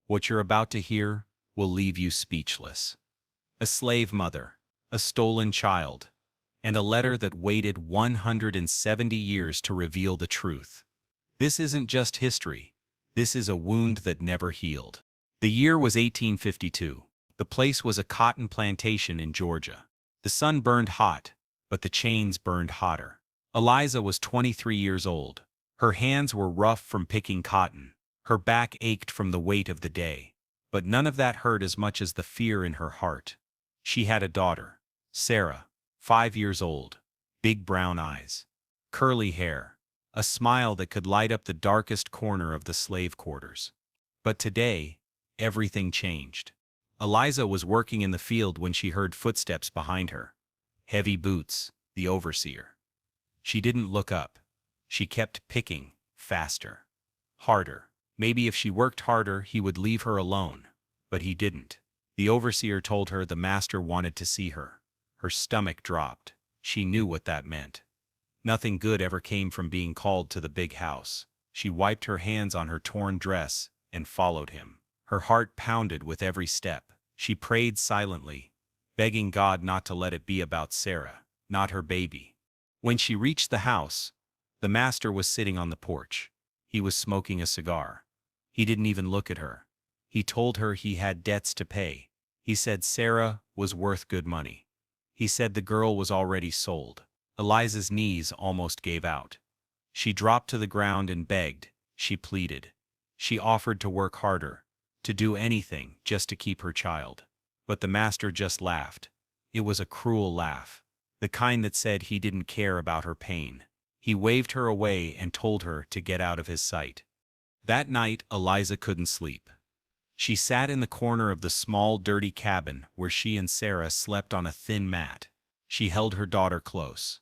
What you're about to hear will leave you speechless. A slave mother, a stolen child, and a letter that waited 170 years to reveal the truth. This isn't just history. This is a wound that never healed. The year was 1852. The place was a cotton plantation in Georgia. The sun burned hot, but the chains burned hotter. Eliza was 23 years old. Her hands were rough from picking cotton. Her back ached from the weight of the day. But none of that hurt as much as the fear in her heart. She had a daughter, Sarah, 5 years old, big brown eyes, curly hair, a smile that could light up the darkest corner of the slave quarters. But today, everything changed. Eliza was working in the field when she heard footsteps behind her. Heavy boots, the overseer. She didn't look up. She kept picking, faster, harder. Maybe if she worked harder, he would leave her alone. But he didn't. The overseer told her the master wanted to see her. Her stomach dropped. She knew what that meant. Nothing good ever came from being called to the big house. She wiped her hands on her torn dress and followed him. Her heart pounded with every step. She prayed silently, begging God not to let it be about Sarah, not her baby. When she reached the house, the master was sitting on the porch. He was smoking a cigar. He didn't even look at her. He told her he had debts to pay. He said Sarah was worth good money. He said the girl was already sold. Eliza's knees almost gave out. She dropped to the ground and begged. She pleaded. She offered to work harder, to do anything just to keep her child. But the master just laughed. It was a cruel laugh, the kind that said he didn't care about her pain. He waved her away and told her to get out of his sight. That night, Eliza couldn't sleep. She sat in the corner of the small, dirty cabin where she and Sarah slept on a thin mat. She held her daughter close.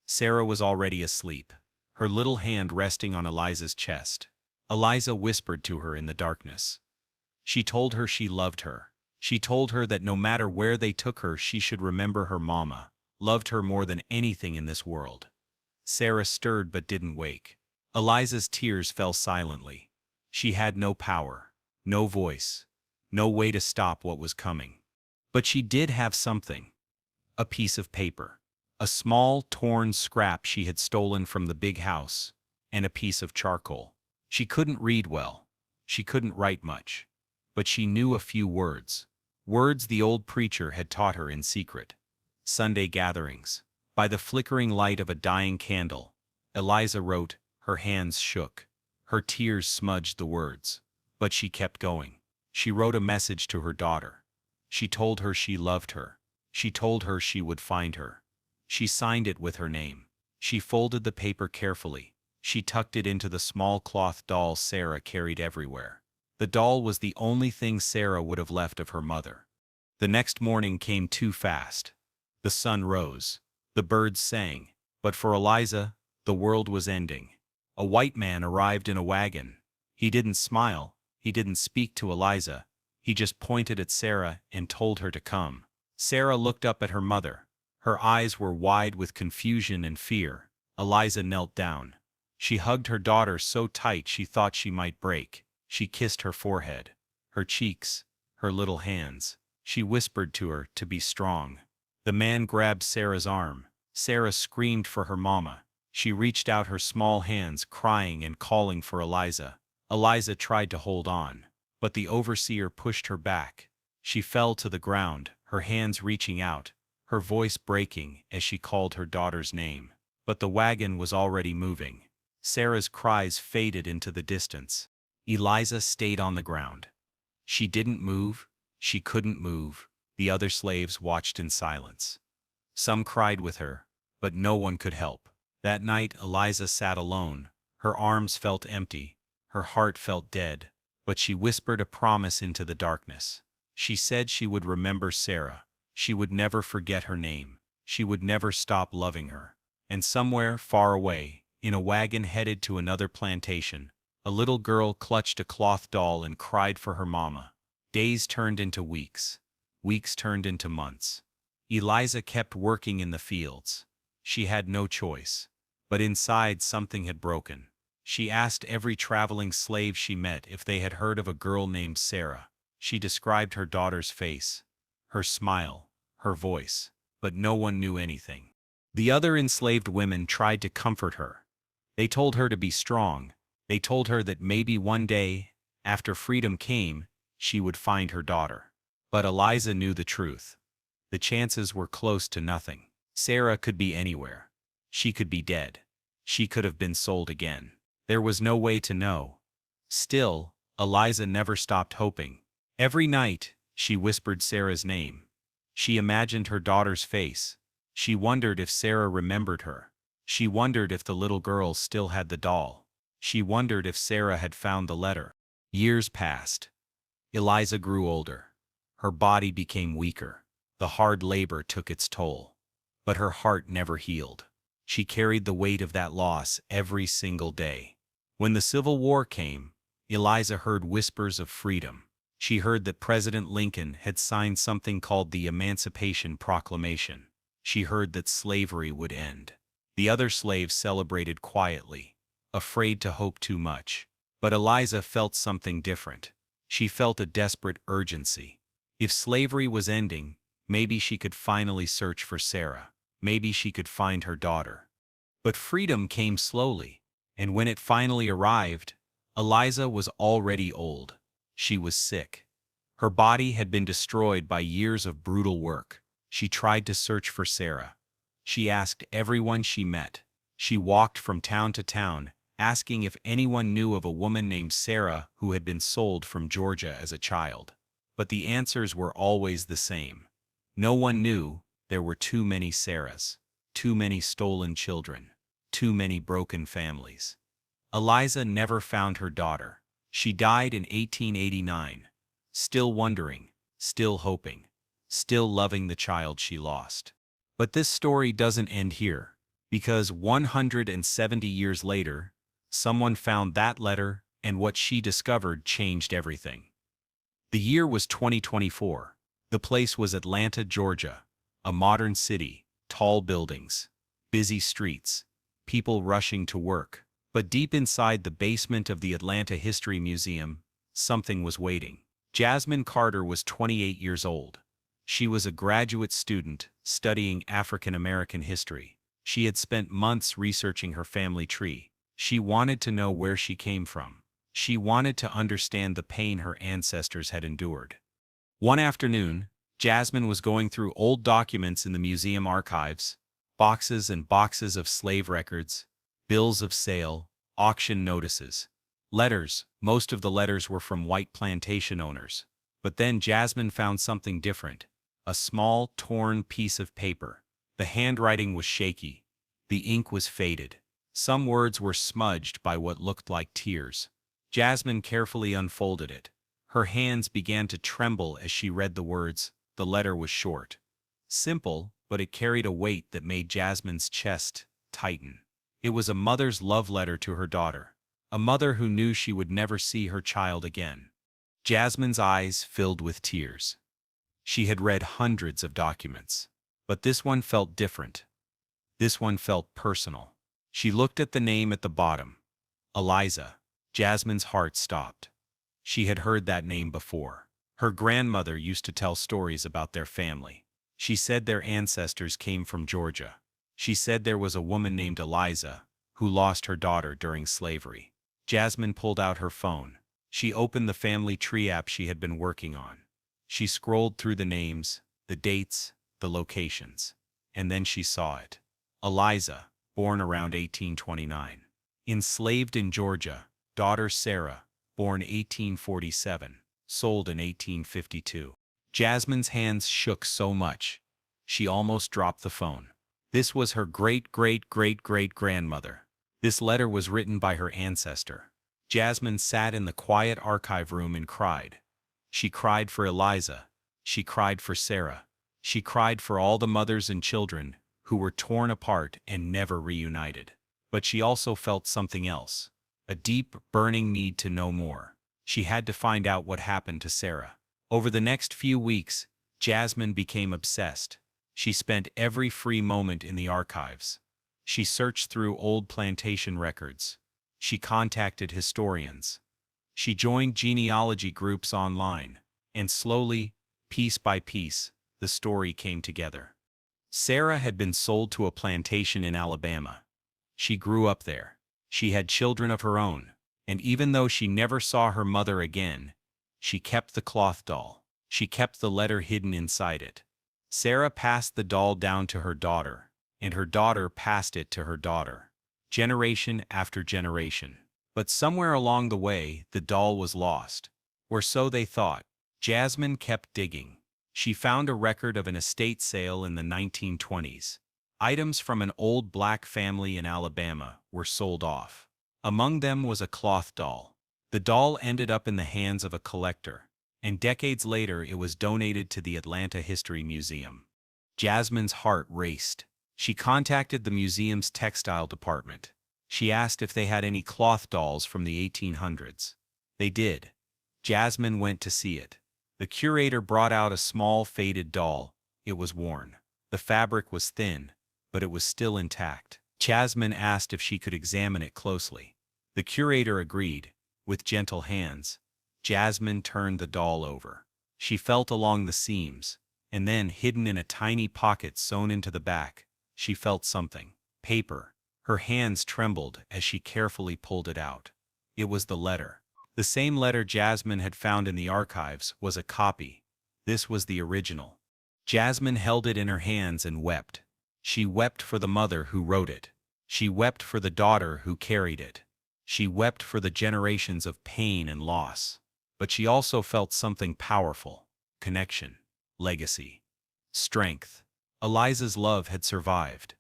Sarah was already asleep, her little hand resting on Eliza's chest. Eliza whispered to her in the darkness. She told her she loved her. She told her that no matter where they took her, she should remember her mama, loved her more than anything in this world. Sarah stirred but didn't wake. Eliza's tears fell silently. She had no power, no voice, no way to stop what was coming. But she did have something. A piece of paper. A small, torn scrap she had stolen from the big house, and a piece of charcoal. She couldn't read well. She couldn't write much. But she knew a few words. Words the old preacher had taught her in secret. Sunday gatherings. By the flickering light of a dying candle, Eliza wrote. Her hands shook. Her tears smudged the words. But she kept going. She wrote a message to her daughter. She told her she loved her. She told her she would find her. She signed it with her name. She folded the paper carefully. She tucked it into the small cloth doll Sarah carried everywhere. The doll was the only thing Sarah would have left of her mother. The next morning came too fast. The sun rose. The birds sang. But for Eliza, the world was ending. A white man arrived in a wagon. He didn't smile. He didn't speak to Eliza. He just pointed at Sarah and told her to come. Sarah looked up at her mother. Her eyes were wide with confusion and fear. Eliza knelt down. She hugged her daughter so tight she thought she might break. She kissed her forehead, her cheeks, her little hands. She whispered to her to be strong. The man grabbed Sarah's arm. Sarah screamed for her mama. She reached out her small hands, crying and calling for Eliza. Eliza tried to hold on, but the overseer pushed her back. She fell to the ground, her hands reaching out, her voice breaking as she called her daughter's name. But the wagon was already moving. Sarah's cries faded into the distance. Eliza stayed on the ground. She didn't move. She couldn't move. The other slaves watched in silence. Some cried with her, but no one could help. That night Eliza sat alone. Her arms felt empty. Her heart felt dead. But she whispered a promise into the darkness. She said she would remember Sarah. She would never forget her name. She would never stop loving her. And somewhere far away, in a wagon headed to another plantation, a little girl clutched a cloth doll and cried for her mama. Days turned into weeks. Weeks turned into months. Eliza kept working in the fields. She had no choice. But inside something had broken. She asked every traveling slave she met if they had heard of a girl named Sarah. She described her daughter's face, her smile, her voice, but no one knew anything. The other enslaved women tried to comfort her. They told her to be strong. They told her that maybe one day, after freedom came, she would find her daughter. But Eliza knew the truth. The chances were close to nothing. Sarah could be anywhere. She could be dead. She could have been sold again. There was no way to know. Still, Eliza never stopped hoping. Every night, she whispered Sarah's name. She imagined her daughter's face. She wondered if Sarah remembered her. She wondered if the little girl still had the doll. She wondered if Sarah had found the letter. Years passed. Eliza grew older. Her body became weaker. The hard labor took its toll. But her heart never healed. She carried the weight of that loss every single day. When the Civil War came, Eliza heard whispers of freedom. She heard that President Lincoln had signed something called the Emancipation Proclamation. She heard that slavery would end. The other slaves celebrated quietly, afraid to hope too much. But Eliza felt something different. She felt a desperate urgency. If slavery was ending, maybe she could finally search for Sarah. Maybe she could find her daughter. But freedom came slowly, and when it finally arrived, Eliza was already old. She was sick. Her body had been destroyed by years of brutal work. She tried to search for Sarah. She asked everyone she met. She walked from town to town, asking if anyone knew of a woman named Sarah who had been sold from Georgia as a child. But the answers were always the same. No one knew. There were too many Sarahs, too many stolen children, too many broken families. Eliza never found her daughter. She died in 1889, still wondering, still hoping, still loving the child she lost. But this story doesn't end here, because 170 years later, someone found that letter, and what she discovered changed everything. The year was 2024. The place was Atlanta, Georgia, a modern city, tall buildings, busy streets, people rushing to work. But deep inside the basement of the Atlanta History Museum, something was waiting. Jasmine Carter was 28 years old. She was a graduate student studying African American history. She had spent months researching her family tree. She wanted to know where she came from. She wanted to understand the pain her ancestors had endured. One afternoon, Jasmine was going through old documents in the museum archives, boxes and boxes of slave records, bills of sale, auction notices, letters. Most of the letters were from white plantation owners. But then Jasmine found something different. A small, torn piece of paper. The handwriting was shaky. The ink was faded. Some words were smudged by what looked like tears. Jasmine carefully unfolded it. Her hands began to tremble as she read the words. The letter was short, simple, but it carried a weight that made Jasmine's chest tighten. It was a mother's love letter to her daughter, a mother who knew she would never see her child again. Jasmine's eyes filled with tears. She had read hundreds of documents, but this one felt different. This one felt personal. She looked at the name at the bottom, Eliza. Jasmine's heart stopped. She had heard that name before. Her grandmother used to tell stories about their family. She said their ancestors came from Georgia. She said there was a woman named Eliza who lost her daughter during slavery. Jasmine pulled out her phone. She opened the family tree app she had been working on. She scrolled through the names, the dates, the locations. And then she saw it. Eliza, born around 1829. Enslaved in Georgia. Daughter Sarah, born 1847. Sold in 1852. Jasmine's hands shook so much, she almost dropped the phone. This was her great-great-great-great-grandmother. This letter was written by her ancestor. Jasmine sat in the quiet archive room and cried. She cried for Eliza. She cried for Sarah. She cried for all the mothers and children who were torn apart and never reunited. But she also felt something else. A deep, burning need to know more. She had to find out what happened to Sarah. Over the next few weeks, Jasmine became obsessed. She spent every free moment in the archives. She searched through old plantation records. She contacted historians. She joined genealogy groups online, and slowly, piece by piece, the story came together. Sarah had been sold to a plantation in Alabama. She grew up there. She had children of her own, and even though she never saw her mother again, she kept the cloth doll. She kept the letter hidden inside it. Sarah passed the doll down to her daughter, and her daughter passed it to her daughter, generation after generation. But somewhere along the way, the doll was lost. Or so they thought. Jasmine kept digging. She found a record of an estate sale in the 1920s. Items from an old black family in Alabama were sold off. Among them was a cloth doll. The doll ended up in the hands of a collector, and decades later it was donated to the Atlanta History Museum. Jasmine's heart raced. She contacted the museum's textile department. She asked if they had any cloth dolls from the 1800s. They did. Jasmine went to see it. The curator brought out a small faded doll. It was worn. The fabric was thin, but it was still intact. Jasmine asked if she could examine it closely. The curator agreed. With gentle hands, Jasmine turned the doll over. She felt along the seams, and then, hidden in a tiny pocket sewn into the back, she felt something. Paper. Her hands trembled as she carefully pulled it out. It was the letter. The same letter Jasmine had found in the archives was a copy. This was the original. Jasmine held it in her hands and wept. She wept for the mother who wrote it. She wept for the daughter who carried it. She wept for the generations of pain and loss. But she also felt something powerful: connection, legacy, strength. Eliza's love had survived.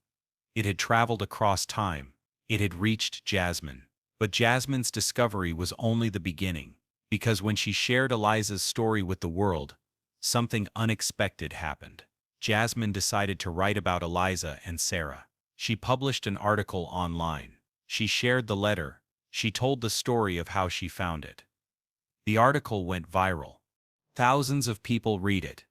It had traveled across time. It had reached Jasmine. But Jasmine's discovery was only the beginning, because when she shared Eliza's story with the world, something unexpected happened. Jasmine decided to write about Eliza and Sarah. She published an article online. She shared the letter. She told the story of how she found it. The article went viral. Thousands of people read it.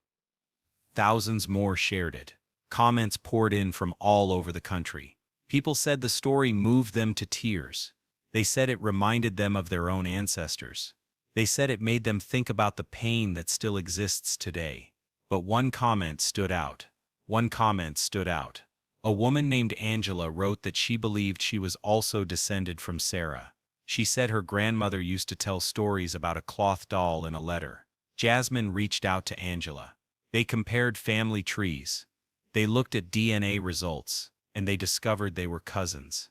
Thousands more shared it. Comments poured in from all over the country. People said the story moved them to tears. They said it reminded them of their own ancestors. They said it made them think about the pain that still exists today. But one comment stood out. One comment stood out. A woman named Angela wrote that she believed she was also descended from Sarah. She said her grandmother used to tell stories about a cloth doll in a letter. Jasmine reached out to Angela. They compared family trees. They looked at DNA results, and they discovered they were cousins.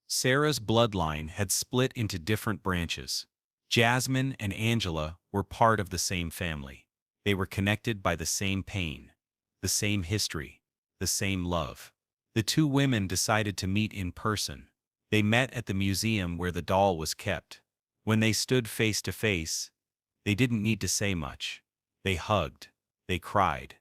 Sarah's bloodline had split into different branches. Jasmine and Angela were part of the same family. They were connected by the same pain, the same history, the same love. The two women decided to meet in person. They met at the museum where the doll was kept. When they stood face to face, they didn't need to say much. They hugged. They cried.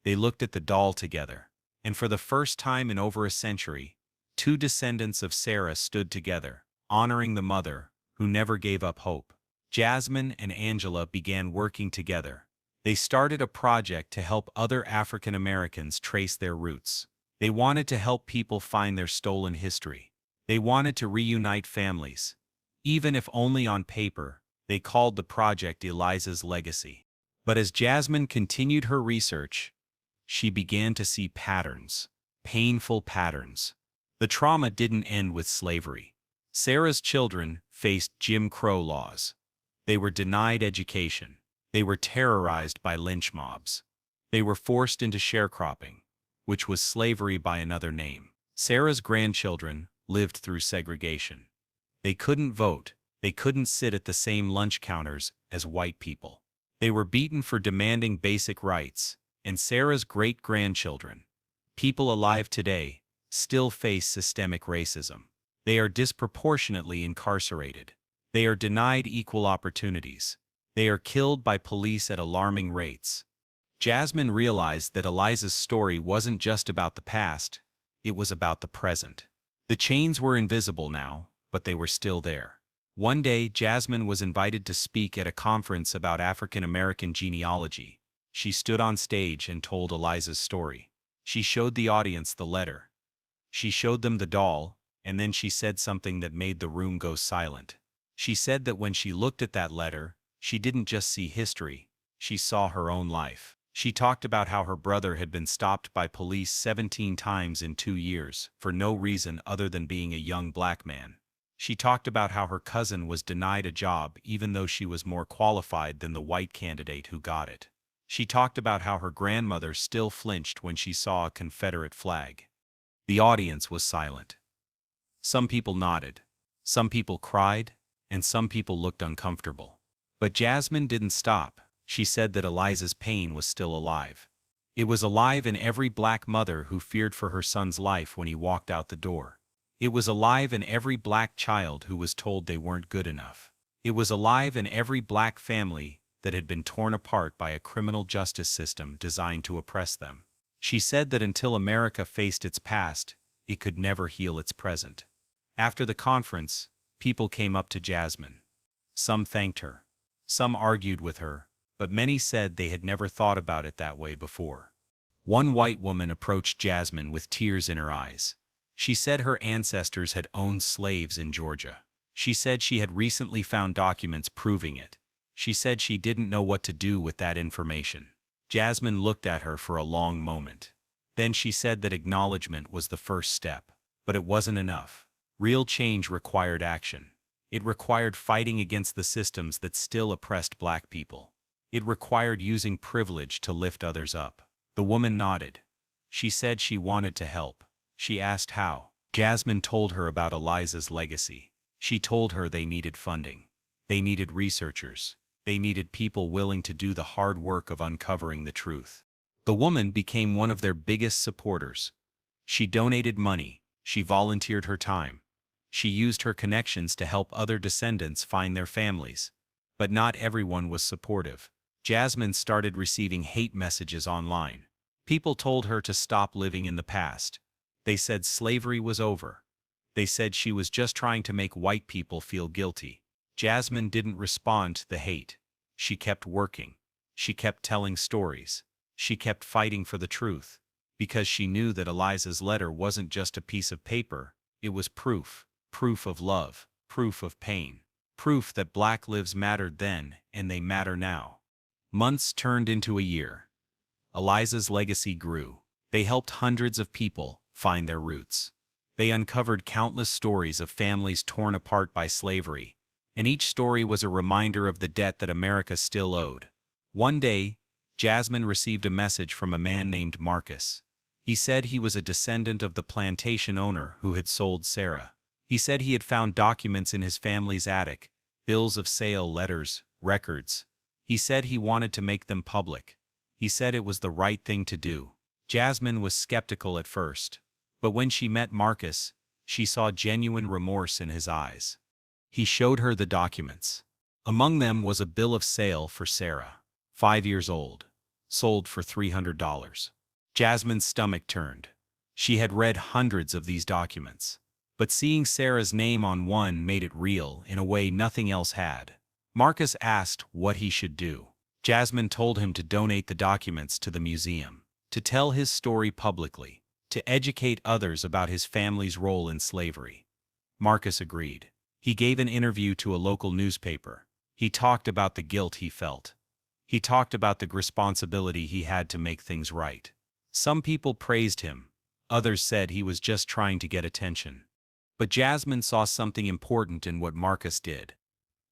They looked at the doll together. And for the first time in over a century, two descendants of Sarah stood together, honoring the mother who never gave up hope. Jasmine and Angela began working together. They started a project to help other African Americans trace their roots. They wanted to help people find their stolen history. They wanted to reunite families. Even if only on paper, they called the project Eliza's Legacy. But as Jasmine continued her research, she began to see patterns, painful patterns. The trauma didn't end with slavery. Sarah's children faced Jim Crow laws. They were denied education. They were terrorized by lynch mobs. They were forced into sharecropping, which was slavery by another name. Sarah's grandchildren lived through segregation. They couldn't vote. They couldn't sit at the same lunch counters as white people. They were beaten for demanding basic rights, and Sarah's great-grandchildren, people alive today, still face systemic racism. They are disproportionately incarcerated. They are denied equal opportunities. They are killed by police at alarming rates. Jasmine realized that Eliza's story wasn't just about the past, it was about the present. The chains were invisible now, but they were still there. One day, Jasmine was invited to speak at a conference about African American genealogy. She stood on stage and told Eliza's story. She showed the audience the letter. She showed them the doll, And then she said something that made the room go silent. She said that when she looked at that letter, she didn't just see history, she saw her own life. She talked about how her brother had been stopped by police 17 times in 2 years, for no reason other than being a young black man. She talked about how her cousin was denied a job even though she was more qualified than the white candidate who got it. She talked about how her grandmother still flinched when she saw a Confederate flag. The audience was silent. Some people nodded, some people cried, and some people looked uncomfortable. But Jasmine didn't stop. She said that Eliza's pain was still alive. It was alive in every black mother who feared for her son's life when he walked out the door. It was alive in every black child who was told they weren't good enough. It was alive in every black family that had been torn apart by a criminal justice system designed to oppress them. She said that until America faced its past, it could never heal its present. After the conference, people came up to Jasmine. Some thanked her. Some argued with her, but many said they had never thought about it that way before. One white woman approached Jasmine with tears in her eyes. She said her ancestors had owned slaves in Georgia. She said she had recently found documents proving it. She said she didn't know what to do with that information. Jasmine looked at her for a long moment. Then she said that acknowledgement was the first step, but it wasn't enough. Real change required action. It required fighting against the systems that still oppressed black people. It required using privilege to lift others up. The woman nodded. She said she wanted to help. She asked how. Jasmine told her about Eliza's legacy. She told her they needed funding. They needed researchers. They needed people willing to do the hard work of uncovering the truth. The woman became one of their biggest supporters. She donated money. She volunteered her time. She used her connections to help other descendants find their families. But not everyone was supportive. Jasmine started receiving hate messages online. People told her to stop living in the past. They said slavery was over. They said she was just trying to make white people feel guilty. Jasmine didn't respond to the hate. She kept working. She kept telling stories. She kept fighting for the truth. Because she knew that Eliza's letter wasn't just a piece of paper, it was proof. Proof of love. Proof of pain. Proof that black lives mattered then, and they matter now. Months turned into a year. Eliza's legacy grew. They helped hundreds of people find their roots. They uncovered countless stories of families torn apart by slavery, and each story was a reminder of the debt that America still owed. One day, Jasmine received a message from a man named Marcus. He said he was a descendant of the plantation owner who had sold Sarah. He said he had found documents in his family's attic, bills of sale, letters, records. He said he wanted to make them public. He said it was the right thing to do. Jasmine was skeptical at first, but when she met Marcus, she saw genuine remorse in his eyes. He showed her the documents. Among them was a bill of sale for Sarah, 5 years old, sold for $300. Jasmine's stomach turned. She had read hundreds of these documents, but seeing Sarah's name on one made it real in a way nothing else had. Marcus asked what he should do. Jasmine told him to donate the documents to the museum, to tell his story publicly, to educate others about his family's role in slavery. Marcus agreed. He gave an interview to a local newspaper. He talked about the guilt he felt. He talked about the responsibility he had to make things right. Some people praised him. Others said he was just trying to get attention. But Jasmine saw something important in what Marcus did.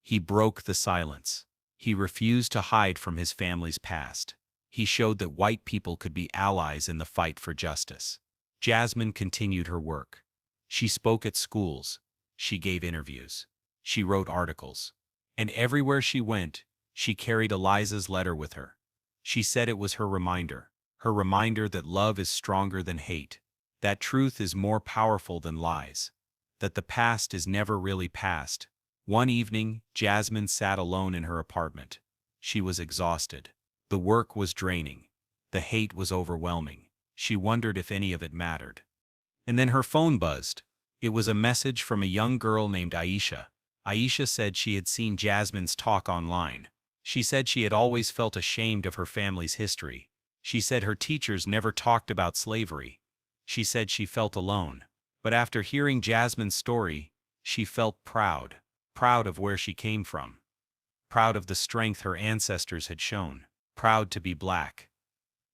He broke the silence. He refused to hide from his family's past. He showed that white people could be allies in the fight for justice. Jasmine continued her work. She spoke at schools. She gave interviews. She wrote articles. And everywhere she went, she carried Eliza's letter with her. She said it was her reminder that love is stronger than hate, that truth is more powerful than lies, that the past is never really past. One evening, Jasmine sat alone in her apartment. She was exhausted. The work was draining. The hate was overwhelming. She wondered if any of it mattered. And then her phone buzzed. It was a message from a young girl named Aisha. Aisha said she had seen Jasmine's talk online. She said she had always felt ashamed of her family's history. She said her teachers never talked about slavery. She said she felt alone. But after hearing Jasmine's story, she felt proud. Proud of where she came from. Proud of the strength her ancestors had shown. Proud to be black.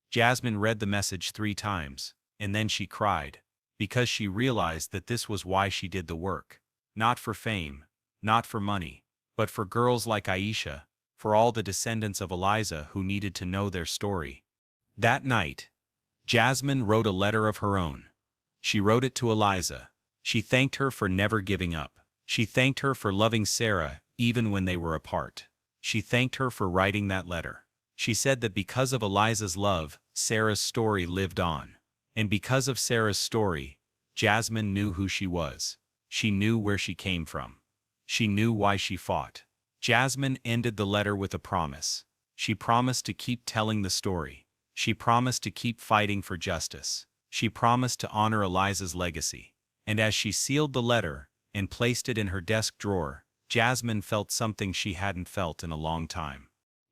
Jasmine read the message 3 times, and then she cried, because she realized that this was why she did the work. Not for fame, not for money, but for girls like Aisha, for all the descendants of Eliza who needed to know their story. That night, Jasmine wrote a letter of her own. She wrote it to Eliza. She thanked her for never giving up. She thanked her for loving Sarah even when they were apart. She thanked her for writing that letter. She said that because of Eliza's love, Sarah's story lived on. And because of Sarah's story, Jasmine knew who she was. She knew where she came from. She knew why she fought. Jasmine ended the letter with a promise. She promised to keep telling the story. She promised to keep fighting for justice. She promised to honor Eliza's legacy. And as she sealed the letter and placed it in her desk drawer, Jasmine felt something she hadn't felt in a long time.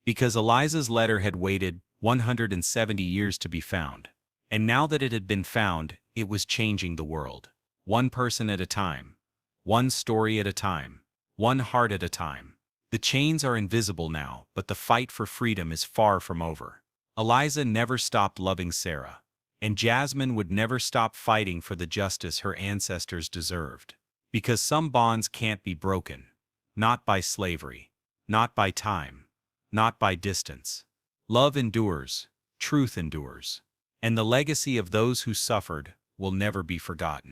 Because Eliza's letter had waited 170 years to be found. And now that it had been found, it was changing the world. One person at a time. One story at a time. One heart at a time. The chains are invisible now, but the fight for freedom is far from over. Eliza never stopped loving Sarah. And Jasmine would never stop fighting for the justice her ancestors deserved. Because some bonds can't be broken. Not by slavery. Not by time. Not by distance. Love endures. Truth endures. And the legacy of those who suffered will never be forgotten.